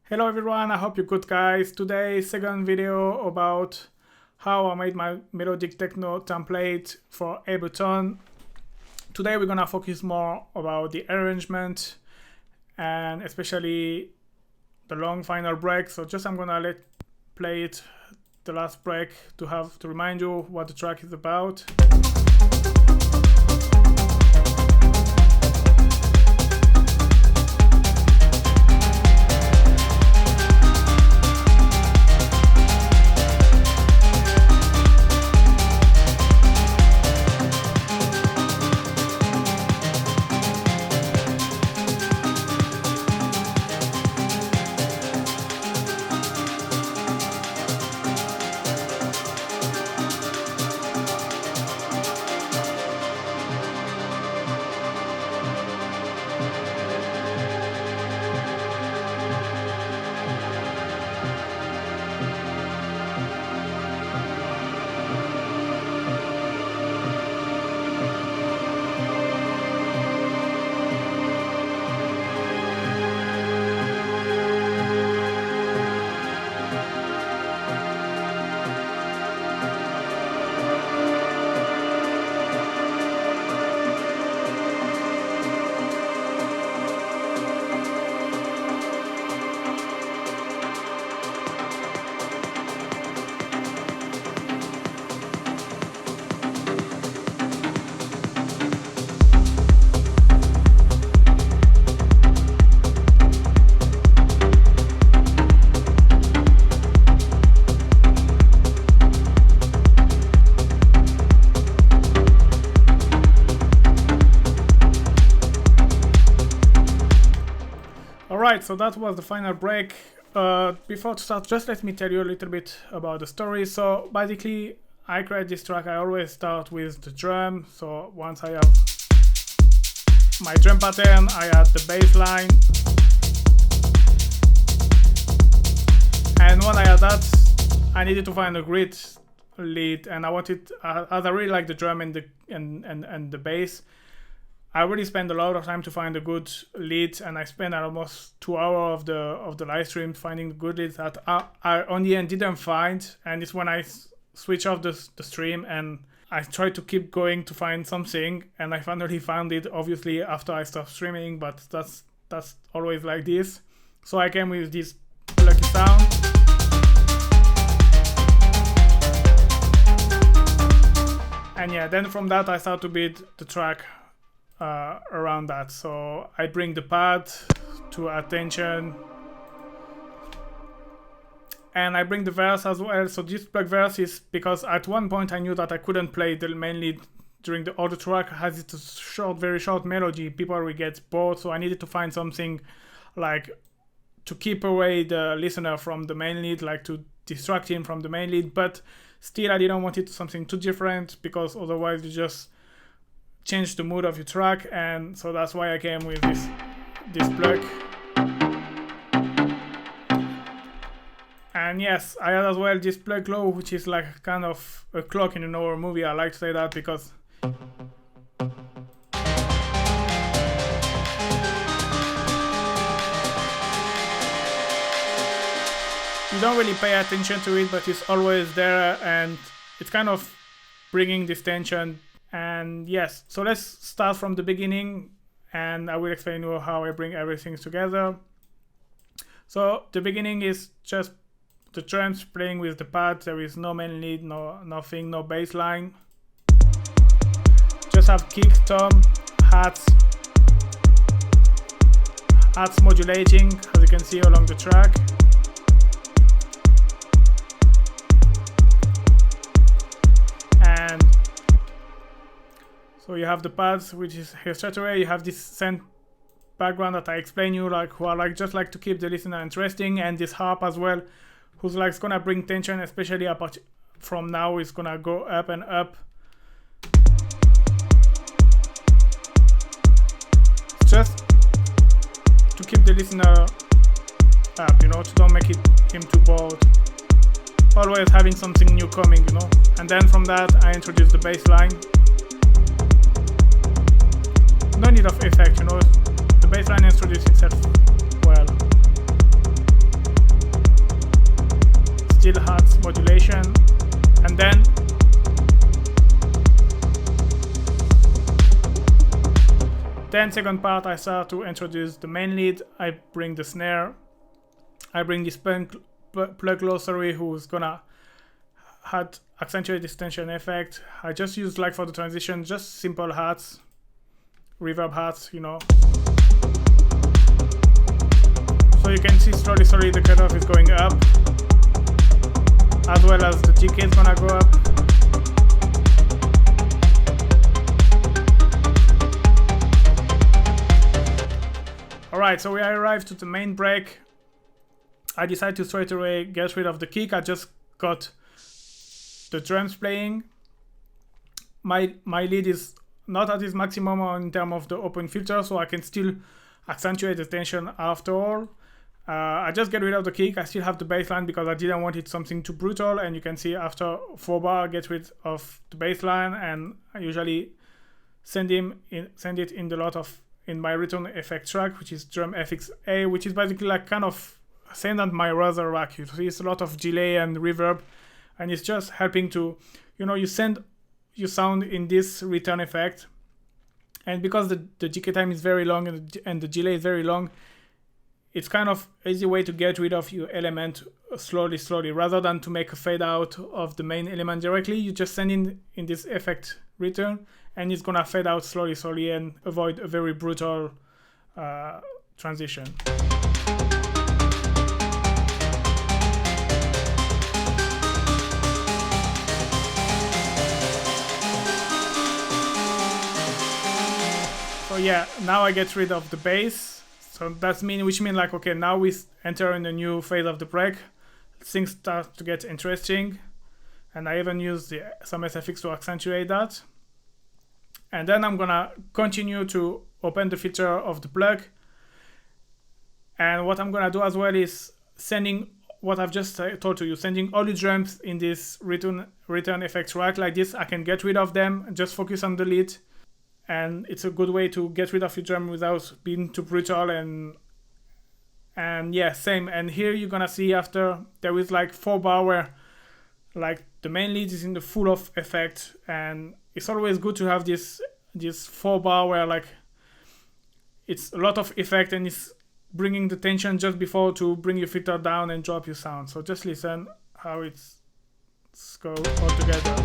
Hello everyone, I hope you're good guys. Today, second video about how I made my Melodic Techno template for Ableton. Today we're gonna focus more about the arrangement and especially the long final break. So just I'm gonna play it the last break to remind you what the track is about. Alright, so that was the final break. Before to start, just let me tell you a little bit about the story. So basically, I create this track, I always start with the drum. So once I have my drum pattern, I add the bass line. And when I add that, I needed to find a great lead, and I wanted, as I really like the drum and the bass, I really spent a lot of time to find a good lead, and I spent almost 2 hours of the live stream finding the good leads that I on the end didn't find. And it's when I switch off the stream and I tried to keep going to find something, and I finally found it, obviously after I stopped streaming, but that's always like this. So I came with this lucky sound. And yeah, then from that I start to build the track around that. So I bring the pad to attention, and I bring the verse as well. So this plug verse is because at one point I knew that I couldn't play the main lead during the other track, as it's a short, very short melody. People will get bored, so I needed to find something like to keep away the listener from the main lead, like to distract him from the main lead, but still I didn't want it something too different, because otherwise you just change the mood of your track. And so that's why I came with this plug. And yes, I had as well this plug low, which is like kind of a clock in an horror movie. I like to say that because you don't really pay attention to it, but it's always there, and it's kind of bringing this tension. And yes, so let's start from the beginning, and I will explain you how I bring everything together. So the beginning is just the drums playing with the pad. There is no main lead, nothing, no bass line. Just have kick, tom, hats modulating, as you can see along the track. And so you have the pads, which is here straight away. You have this synth background that I explain you, like who are like just like to keep the listener interesting, and this harp as well, who's like gonna bring tension, especially apart from now. It's gonna go up and up. Just to keep the listener up, you know, to don't make him too bored. always having something new coming, you know. And then from that I introduce the bass line. No need of effect, you know, the bass line introduces itself well. Still has modulation, and then second part I start to introduce the main lead. I bring the snare, I bring this plug glossary who's gonna add accentuate distortion effect. I just use, like for the transition, just simple hats, reverb hats, you know. So you can see slowly the cutoff is going up, as well as the GK is gonna go up. Alright, so we arrived to the main break. I decided to straight away get rid of the kick. I just got the drums playing. My lead is not at its maximum in terms of the open filter, so I can still accentuate the tension after all. I just get rid of the kick. I still have the bass line because I didn't want it something too brutal, and you can see after 4 bar I get rid of the bass line, and I usually send it in the lot of in my return effect track, which is drum FXA, which is basically like kind of same as my rather rack. You see it's a lot of delay and reverb, and it's just helping to, you know, you send your sound in this return effect, and because the GK time is very long and the delay is very long, it's kind of easy way to get rid of your element slowly, rather than to make a fade out of the main element directly. You just send in this effect return, and it's gonna fade out slowly and avoid a very brutal transition. So yeah, now I get rid of the bass. So which means like, okay, now we enter in a new phase of the break. Things start to get interesting, and I even use some SFX to accentuate that. And then I'm gonna continue to open the filter of the plug. And what I'm gonna do as well is sending what I've just told to you, sending all the drums in this return effect track like this. I can get rid of them and just focus on the lead. And it's a good way to get rid of your drum without being too brutal. And yeah, same. And here you're gonna see after there is like 4 bar where like the main lead is in the full of effect, and it's always good to have this 4 bar where like it's a lot of effect and it's bringing the tension just before to bring your filter down and drop your sound. So just listen how it's go all together.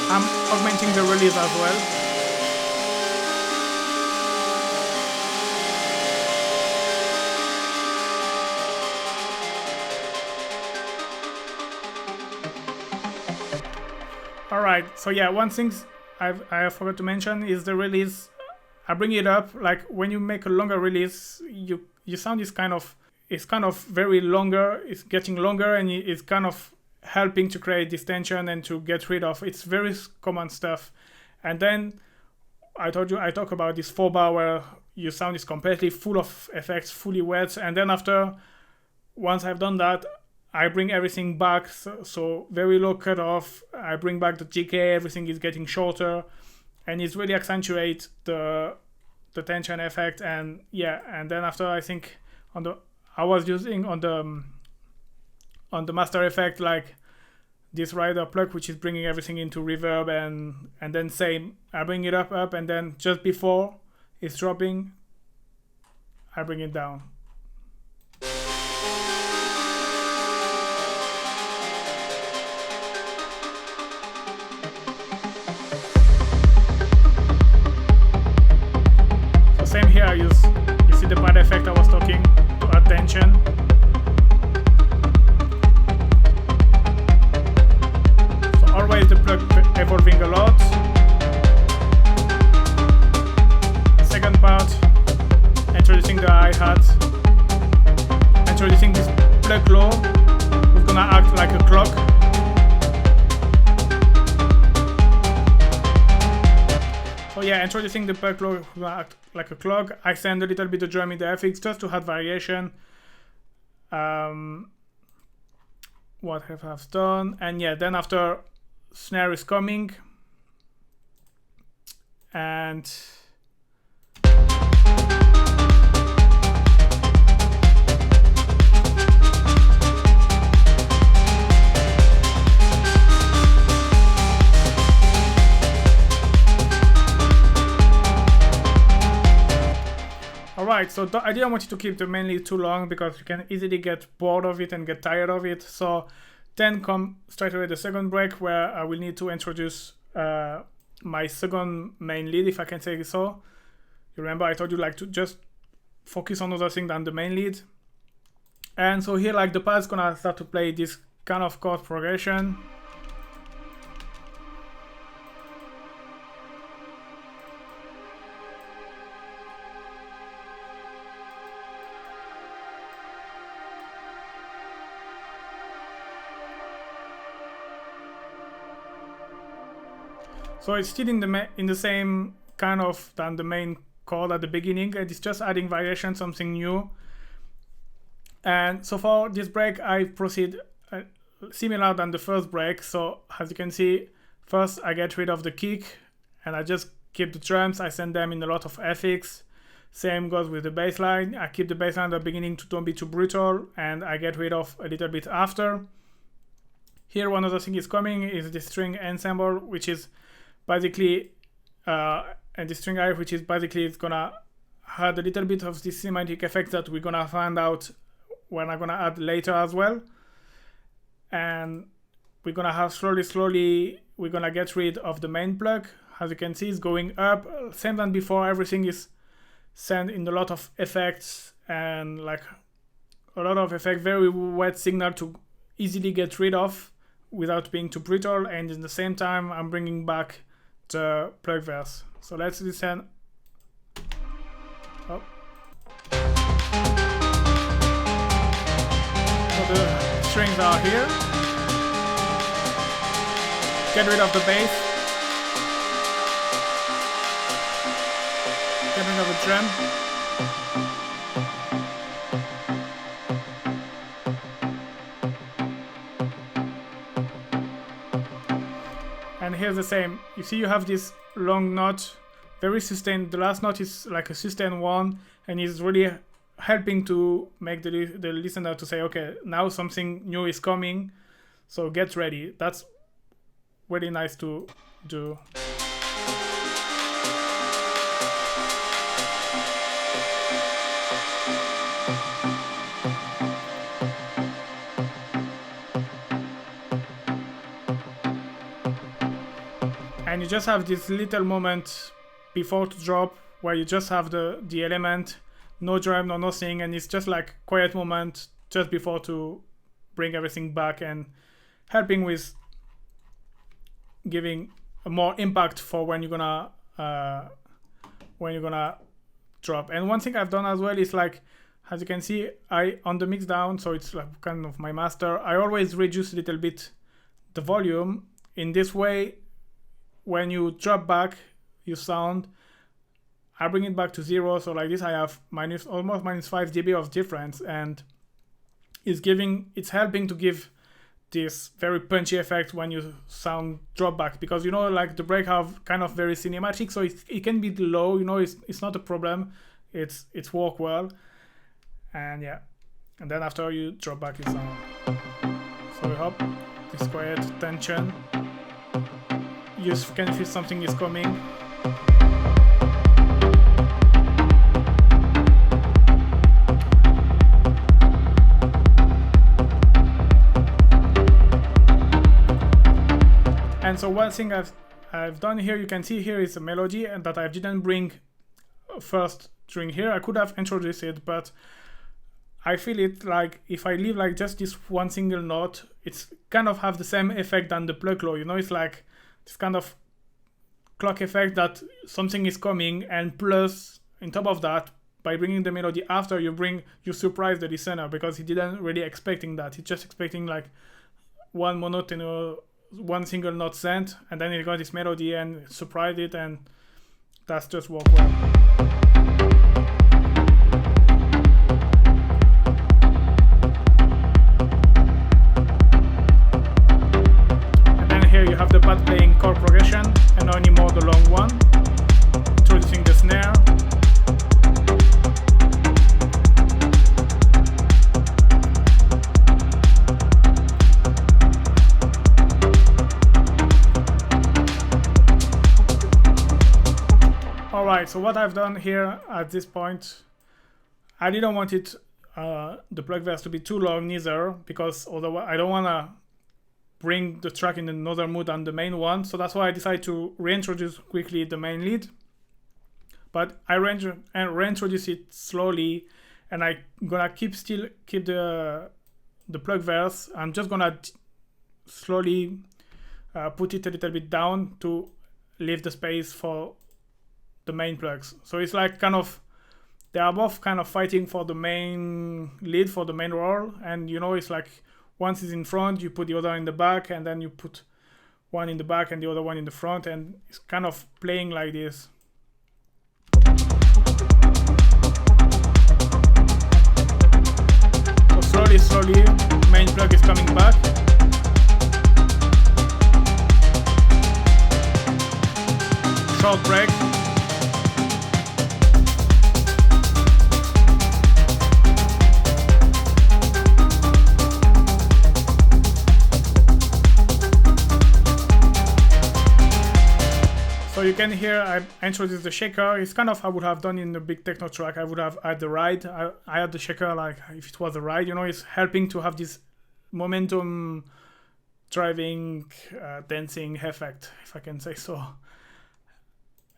I'm augmenting the release as well. Alright, so yeah, one thing I forgot to mention is the release. I bring it up, like when you make a longer release, your sound is kind of very longer, it's getting longer, and it's kind of helping to create this tension and to get rid of it's very common stuff. And then I told you I talk about this 4 bar where your sound is completely full of effects, fully wet, and then once I've done that, I bring everything back, so very low cutoff. I bring back the GK, everything is getting shorter, and it's really accentuate the tension effect. And yeah, and then after I think I was using on the master effect like this rider plug, which is bringing everything into reverb, and then same, I bring it up, and then just before it's dropping, I bring it down. So same here, you see the pad effect I was talking to add tension. Always the plug evolving a lot. Second part, introducing the hi-hat, introducing this plug low, who's gonna act like a clock. yeah, introducing the plug clog like a clog. I send a little bit of drum in the FX just to add variation. What have I done? And yeah, then after snare is coming, and alright, so I didn't want you to keep the main lead too long because you can easily get bored of it and get tired of it. So then come straight away the second break, where I will need to introduce my second main lead, if I can say so. You remember I told you like to just focus on other things than the main lead. And so here like the pad's gonna start to play this kind of chord progression. So it's still in the same kind of than the main chord at the beginning, and it's just adding variation, something new. And so for this break, I proceed similar than the first break. So as you can see, first I get rid of the kick, and I just keep the drums. I send them in a lot of FX. Same goes with the bass line. I keep the bass line at the beginning to don't be too brutal, and I get rid of a little bit after. Here one other thing is coming is the string ensemble, which is basically and the string riff, which is basically it's gonna add a little bit of this cinematic effect that we're gonna find out when I'm gonna add later as well. And we're gonna have slowly we're gonna get rid of the main plug. As you can see, it's going up, same than before. Everything is sent in a lot of effects and like a lot of effect, very wet signal to easily get rid of without being too brittle. And in the same time I'm bringing back the plug verse. So let's listen. Oh. So the strings are here. Get rid of the bass. Get rid of the drum. And here's the same. You see, you have this long note, very sustained. The last note is like a sustained one, and it's really helping to make the listener to say, okay, now something new is coming, so get ready. That's really nice to do. And you just have this little moment before to drop where you just have the element, no drum, no nothing, and it's just like quiet moment just before to bring everything back and helping with giving a more impact for when you're gonna drop. And one thing I've done as well is like, as you can see, I on the mix down, so it's like kind of my master, I always reduce a little bit the volume. In this way, when you drop back your sound, I bring it back to 0. So like this, I have almost minus 5 dB of difference, and it's helping to give this very punchy effect when you sound drop back, because you know, like the break have kind of very cinematic, so it can be low, you know, it's not a problem, it's work well. And yeah, and then after you drop back your sound. So we hope this quiet tension, you can feel something is coming. And so one thing I've done here, you can see here is a melody, and that I didn't bring first during here. I could have introduced it, but I feel it like if I leave like just this one single note, it's kind of have the same effect than the plug low. You know, it's like this kind of clock effect that something is coming, and plus on top of that, by bringing the melody after, you surprise the listener, because he didn't really expecting that. He's just expecting like one monotone, one single note sent, and then he got this melody and surprised it and that's just work well. And then here you have the pad playing chord progression, and not anymore the long one. Introducing the snare. Alright, so what I've done here at this point, I didn't want it, the plug verse to be too long neither, because otherwise I don't want to bring the track in another mood than the main one, so that's why I decided to reintroduce quickly the main lead. But I reintroduce it slowly, and I'm gonna keep the plug verse. I'm just gonna slowly put it a little bit down to leave the space for the main plugs. So it's like kind of, they are both kind of fighting for the main lead, for the main role, and you know, it's like once is in front, you put the other in the back, and then you put one in the back and the other one in the front, and it's kind of playing like this. So slowly, main plug is coming back. Short break. So you can hear I introduced the shaker. It's kind of I would have done in the big techno track. I would have had the ride. I had the shaker like if it was a ride, you know, it's helping to have this momentum driving, dancing effect, if I can say so.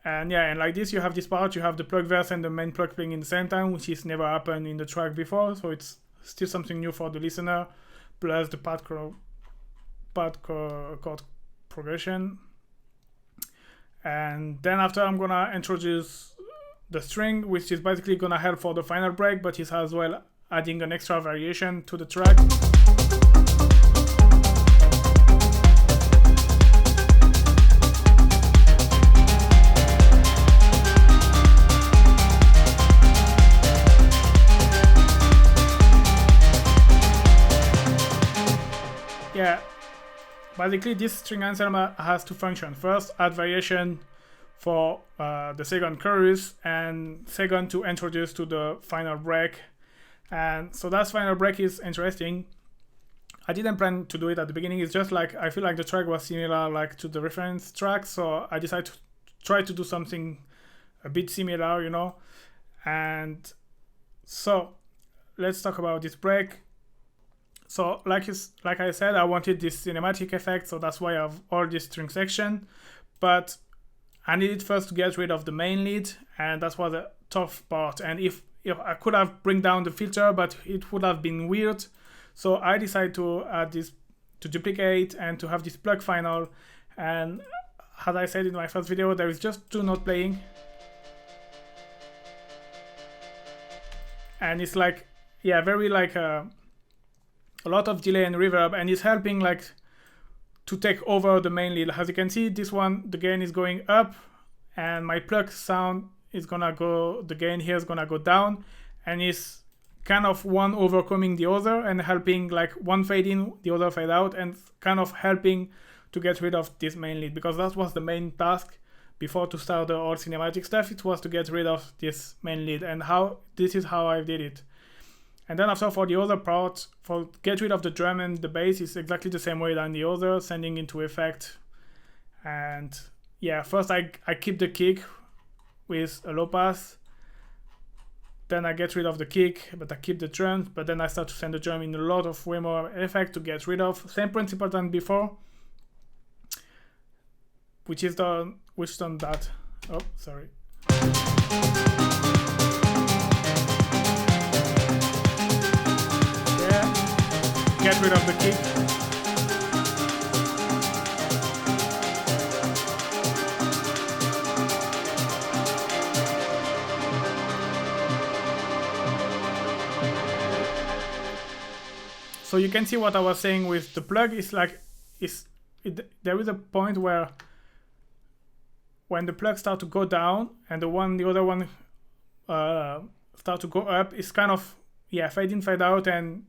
And yeah, and like this, you have this part, you have the plug verse and the main plug playing in the same time, which has never happened in the track before. So it's still something new for the listener, plus the pad chord progression. And then after I'm gonna introduce the string, which is basically gonna help for the final break, but it's as well adding an extra variation to the track. Yeah. Basically, this string ensemble has two functions. First, add variation for the second chorus, and second, to introduce to the final break. And so that final break is interesting. I didn't plan to do it at the beginning. It's just like I feel like the track was similar like to the reference track, so I decided to try to do something a bit similar, you know. And so let's talk about this break. So like I said, I wanted this cinematic effect, so that's why I have all this string section. But I needed first to get rid of the main lead, and that was the tough part. And if I could have bring down the filter, but it would have been weird. So I decided to add this, to duplicate and to have this plug final. And as I said in my first video, there is just two notes playing. And it's like, yeah, very like a lot of delay and reverb, and it's helping like to take over the main lead. As you can see, this one, the gain is going up, and my plug sound is gonna go, the gain here is gonna go down, and it's kind of one overcoming the other and helping like one fade in, the other fade out, and kind of helping to get rid of this main lead, because that was the main task before to start the all cinematic stuff. It was to get rid of this main lead, and this is how I did it. And then after, for the other part, for get rid of the drum and the bass, is exactly the same way than the other, sending into effect. And yeah, first I keep the kick with a low pass. Then I get rid of the kick, but I keep the drums. But then I start to send the drum in a lot of way more effect to get rid of. Same principle than before, which done that. Oh, sorry. Get rid of the kick. So you can see what I was saying with the plug. It's like there is a point where when the plug start to go down and the other one start to go up, it's kind of fade in, fade out, and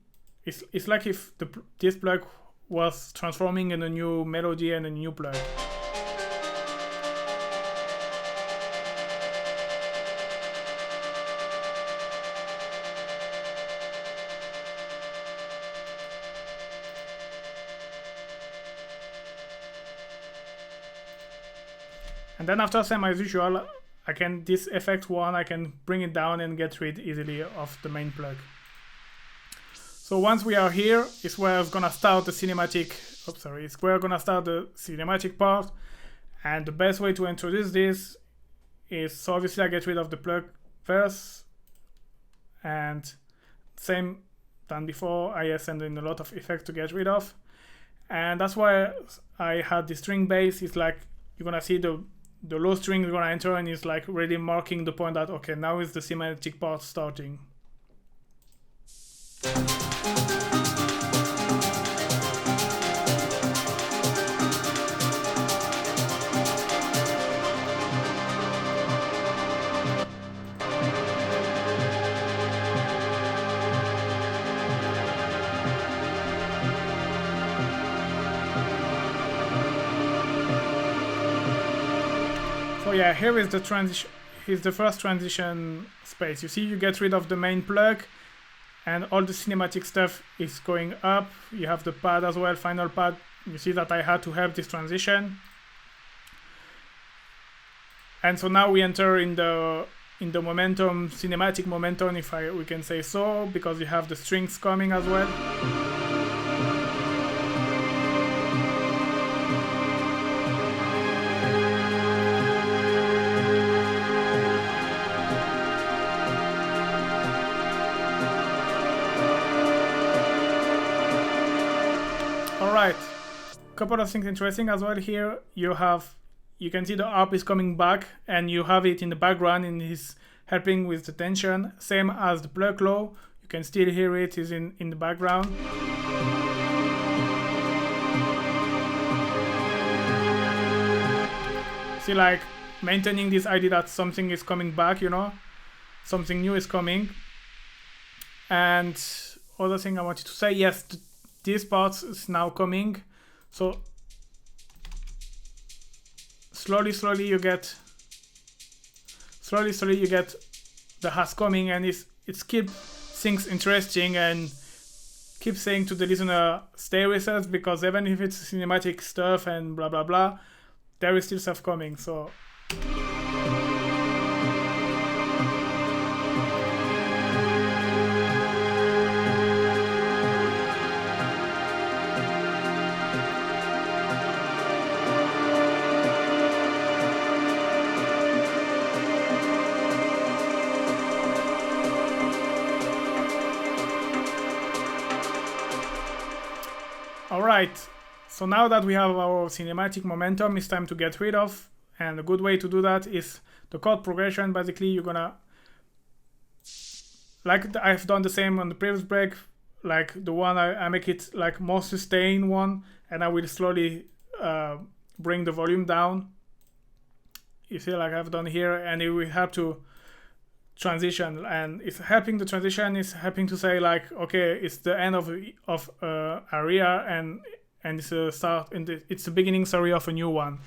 it's like if this plug was transforming in a new melody and a new plug. And then after, same as usual, this effect one, I can bring it down and get rid easily of the main plug. So once we are here, is where I'm gonna start the cinematic. It's where I'm gonna start the cinematic part. And the best way to introduce this is, so obviously I get rid of the plug first, and same than before, I send in a lot of effects to get rid of. And that's why I had the string bass. It's like you're gonna see the low string is gonna enter, and it's like really marking the point that okay, now is the cinematic part starting. So yeah, here is the transition. Here's the first transition space. You see, you get rid of the main plug, and all the cinematic stuff is going up. You have the pad as well, final pad. You see that I had to help this transition. And so now we enter in the momentum, cinematic momentum, if we can say so, because you have the strings coming as well. Alright, couple of things interesting as well here. You can see the harp is coming back, and you have it in the background, and he's helping with the tension. Same as the plug low, you can still hear it is in the background. See, like maintaining this idea that something is coming back, something new is coming. And other thing I wanted to say, yes, this part is now coming, so slowly you get the has coming, and it keeps things interesting and keep saying to the listener, stay with us, because even if it's cinematic stuff and blah blah blah, there is still stuff coming. So alright, so now that we have our cinematic momentum, it's time to get rid of, and a good way to do that is the chord progression. Basically, you're gonna, like I've done the same on the previous break, like the one I make it like more sustained one, and I will slowly bring the volume down. You see, like I've done here, and it will help to transition, and it's helping the transition is helping to say like, okay, it's the end of area, and it's a start it's the beginning, of a new one.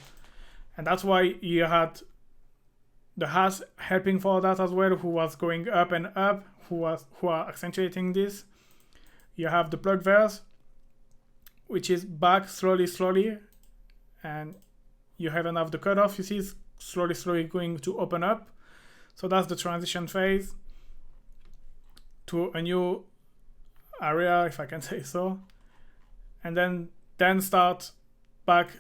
And that's why you had the has helping for that as well, who was going up and up, who are accentuating this. You have the plug verse, which is back slowly, and you haven't have the cutoff. You see, it's slowly going to open up. So that's the transition phase to a new area, if I can say so. And then start back.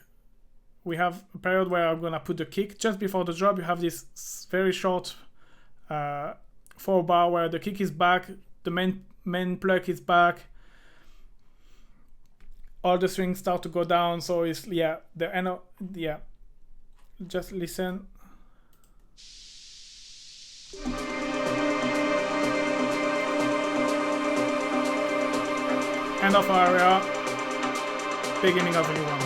We have a period where I'm gonna put the kick just before the drop. You have this very short 4-bar where the kick is back, the main plug is back, all the strings start to go down. So it's the end of just listen. End of area, beginning of a new one.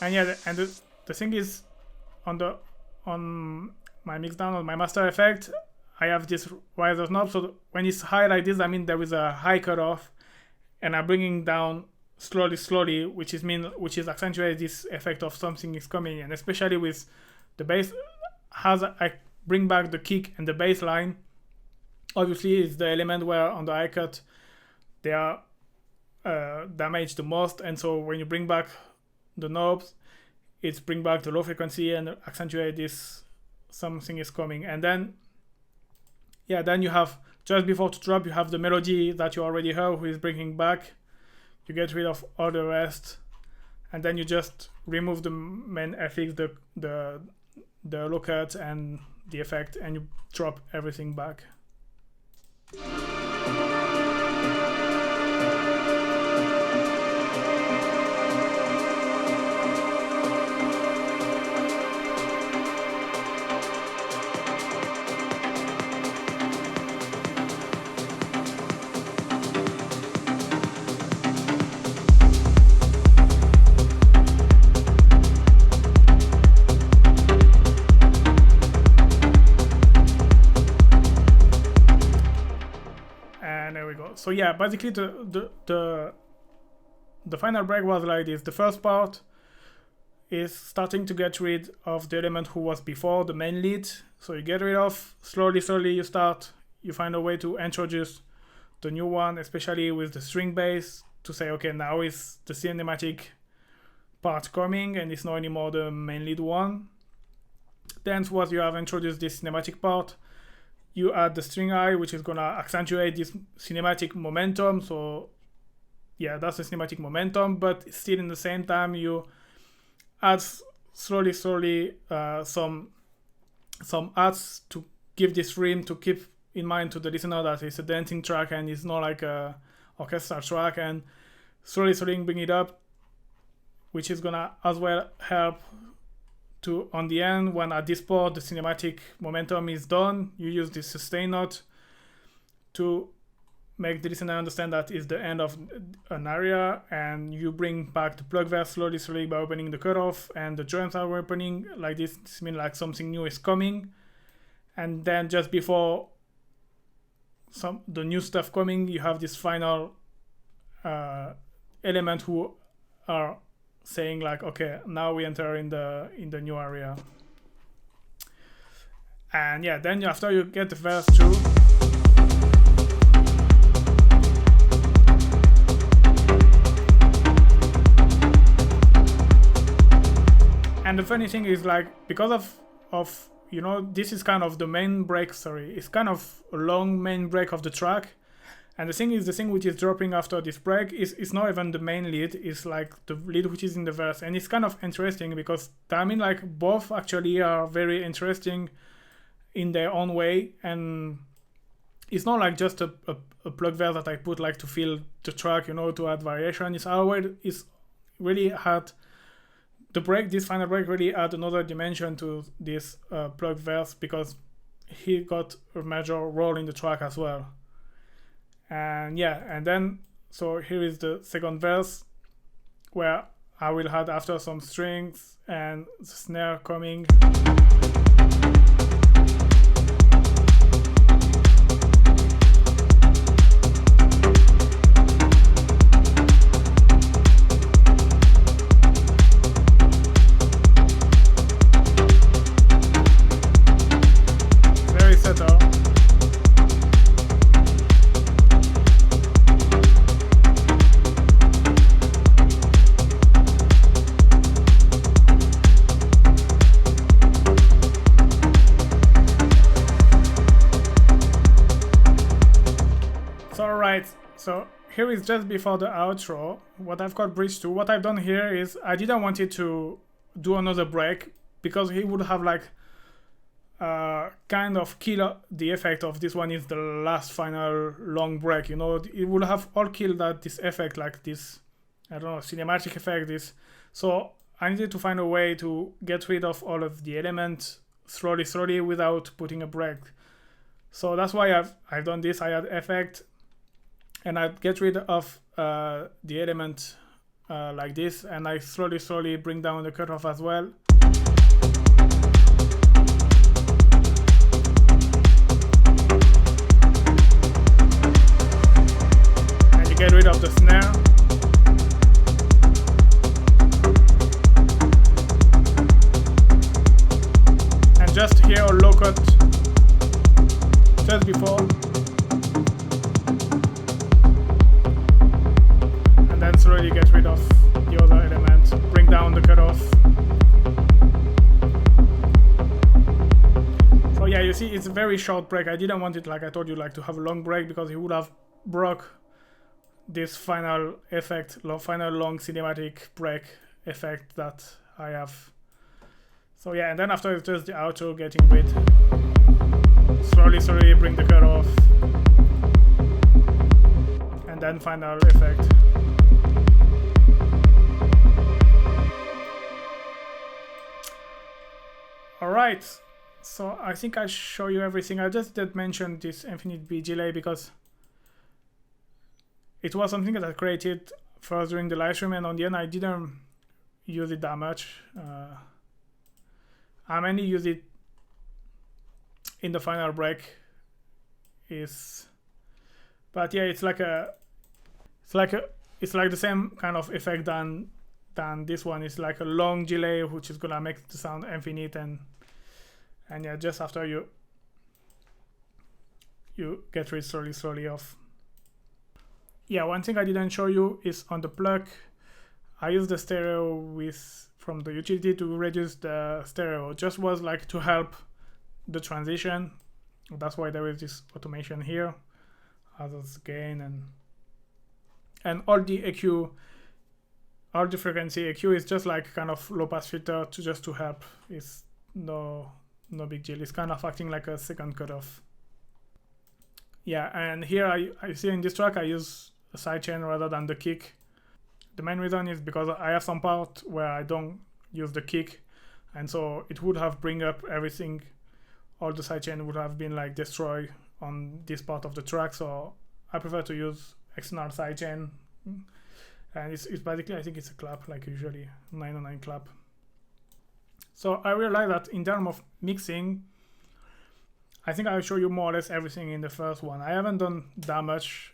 And yeah, and the thing is, on my mixdown, on my master effect, I have this riser knob. So when it's high like this, I mean there is a high cutoff, and I'm bringing down slowly, which is accentuate this effect of something is coming. And especially with the bass, as I bring back the kick and the bass line, obviously it's the element where on the high cut they are damaged the most. And so when you bring back the knobs, it's bring back the low frequency and accentuate this something is coming. And then then you have, just before to drop, you have the melody that you already heard who is bringing back. You get rid of all the rest, and then you just remove the main FX, the low cut and the effect, and you drop everything back. So yeah, basically the final break was like this. The first part is starting to get rid of the element who was before the main lead. So you get rid of slowly you find a way to introduce the new one, especially with the string bass, to say, okay, now is the cinematic part coming and it's not anymore the main lead one. Then once you have introduced this cinematic part, you add the string high, which is gonna accentuate this cinematic momentum. So yeah, that's the cinematic momentum, but still in the same time you add slowly some adds to give this rhythm, to keep in mind to the listener that it's a dancing track and it's not like a orchestral track, and slowly bring it up, which is gonna as well help to, on the end, when at this part the cinematic momentum is done, you use this sustain note to make the listener understand that it's the end of an area, and you bring back the plug verse slowly by opening the cutoff, and the drums are opening like this. This means like something new is coming. And then just before the new stuff coming, you have this final element who are saying like, okay, now we enter in the new area. And yeah, then after you get the verse through, and the funny thing is, like, because of you know, this is kind of the main break, it's kind of a long main break of the track. And the thing which is dropping after this break is not even the main lead, it's like the lead which is in the verse. And it's kind of interesting because, I mean, like, both actually are very interesting in their own way. And it's not like just a plug verse that I put like to fill the track, you know, to add variation. It's really had the break, this final break really add another dimension to this plug verse, because he got a major role in the track as well. And yeah, and then so here is the second verse, where I will add after some strings and the snare coming. Very subtle. So here is just before the outro, what I've got bridged to. What I've done here is I didn't want it to do another break, because he would have like kind of kill the effect of this one is the last final long break, you know. It would have all killed this effect, like this, I don't know, cinematic effect. So I needed to find a way to get rid of all of the elements slowly without putting a break. So that's why I've done this. I add effect, and I get rid of the element like this, and I slowly bring down the cutoff as well. And you get rid of the snare. And just here a low cut just before. And then slowly get rid of the other element, bring down the cutoff. So yeah, you see, it's a very short break. I didn't want it, like I told you, like to have a long break, because it would have broke this final effect, final long cinematic break effect that I have. So yeah, and then after it's just the outro, getting rid. Slowly bring the cutoff. And then final effect. Alright, so I think I show you everything. I just did mention this infinite beat delay because it was something that I created first during the live stream, and on the end I didn't use it that much. I mainly use it in the final break. But yeah, it's like the same kind of effect than this one. It's like a long delay, which is gonna make the sound infinite, and yeah, just after you get rid slowly off. Yeah, one thing I didn't show you is on the Pluck, I use the stereo from the utility to reduce the stereo. Just was like to help the transition. That's why there is this automation here, as gain and all the EQ, all the frequency EQ is just like kind of low pass filter to help. It's no big deal. It's kind of acting like a second cutoff. Yeah, and here I see in this track I use a sidechain rather than the kick. The main reason is because I have some part where I don't use the kick, and so it would have bring up everything. All the sidechain would have been like destroyed on this part of the track, so I prefer to use external sidechain. And it's basically, I think it's a clap, like usually 909 clap. So I realized that in terms of mixing, I think I'll show you more or less everything in the first one. I haven't done that much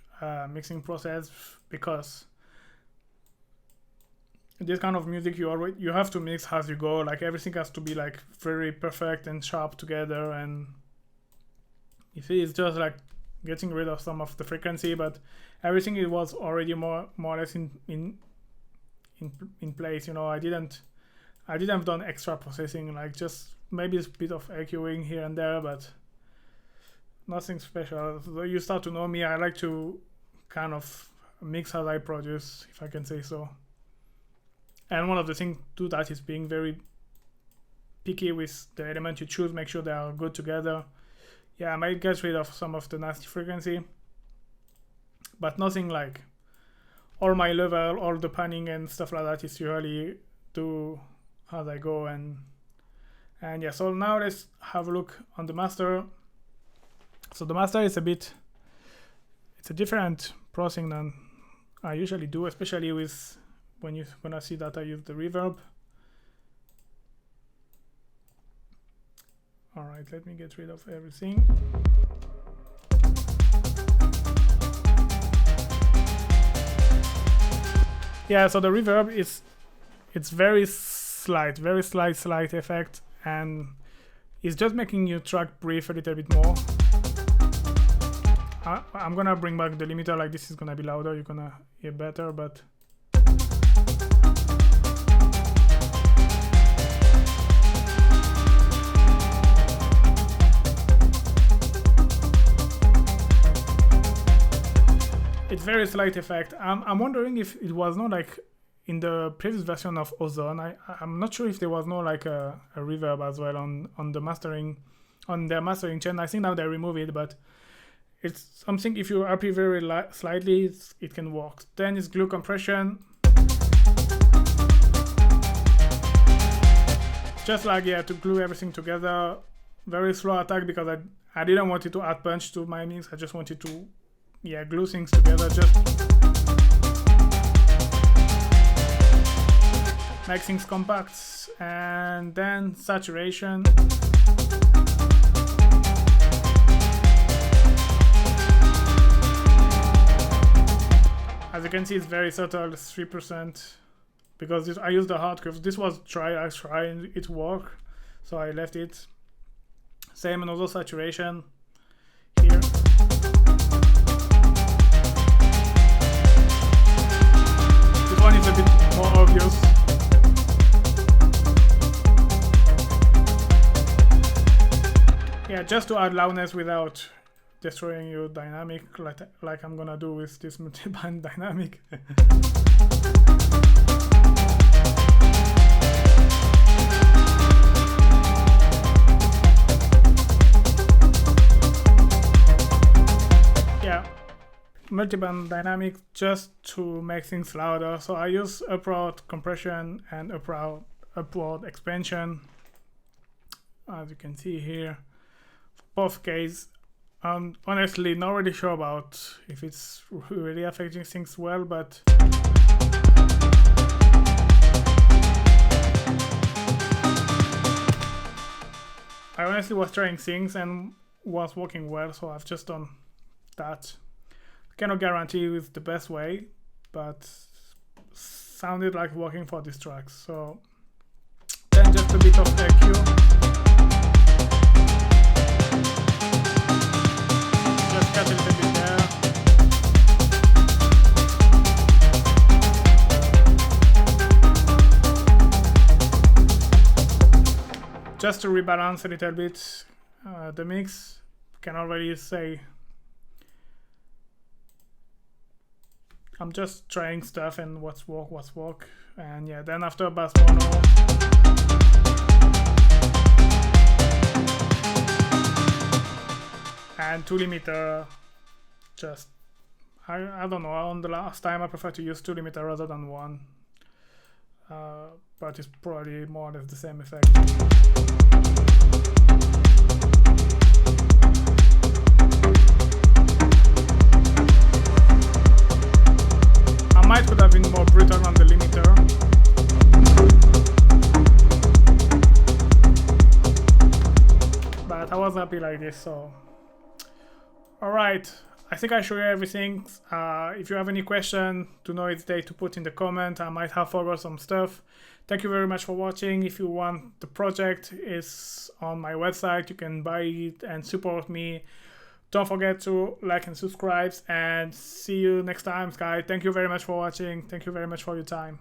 mixing process because this kind of music you have to mix as you go. Like everything has to be like very perfect and sharp together, and you see it's just like getting rid of some of the frequency, but everything it was already more or less in place. You know, I didn't have done extra processing, like just maybe a bit of EQing here and there, but nothing special. So you start to know me, I like to kind of mix as I produce, if I can say so. And one of the things to that is being very picky with the element you choose, make sure they are good together. Yeah, I might get rid of some of the nasty frequency, but nothing like all my level, all the panning and stuff like that is usually do as I go. And yeah, so now let's have a look on the master. So the master is it's a different processing than I usually do, especially with when you're gonna see that I use the reverb. All right, let me get rid of everything. Yeah, so the reverb it's very slight effect, and it's just making your track breathe a little bit more. I'm gonna bring back the limiter, like this is gonna be louder, you're gonna hear better, but it's very slight effect. I'm wondering if it was not like in the previous version of Ozone. I'm not sure if there was no like a reverb as well on the mastering, on their mastering chain. I think now they remove it, but it's something if you RP very slightly, it can work. Then it's glue compression. Just like, yeah, to glue everything together. Very slow attack because I didn't want it to add punch to my mix. I just wanted to, yeah, glue things together. Just make things compact, and then saturation. As you can see, it's very subtle, it's 3%, because I used the hard curve. This was I tried it work, so I left it. Same another saturation here. This one is a bit more obvious. Yeah, just to add loudness without destroying your dynamic, like I'm gonna do with this multi-band dynamic. Yeah, multi-band dynamic just to make things louder. So I use upward compression and upward expansion, as you can see here. Both cases. Honestly, not really sure about if it's really affecting things well, but I honestly was trying things and was working well, so I've just done that. Cannot guarantee it's the best way, but sounded like working for this track. So then just a bit of EQ. Cut a little bit there. Just to rebalance a little bit the mix. Cannot really say. I'm just trying stuff and what's work. And yeah, then after bass mono. And 2 limiter, just I don't know, on the last time I prefer to use 2 limiter rather than 1, but it's probably more or less the same effect. I might could have been more brutal on the limiter. But I was happy like this, so. Alright, I think I showed you everything. If you have any question, do not hesitate to put in the comment. I might have forgot some stuff. Thank you very much for watching. If you want the project, is on my website. You can buy it and support me. Don't forget to like and subscribe, and see you next time, guys. Thank you very much for watching. Thank you very much for your time.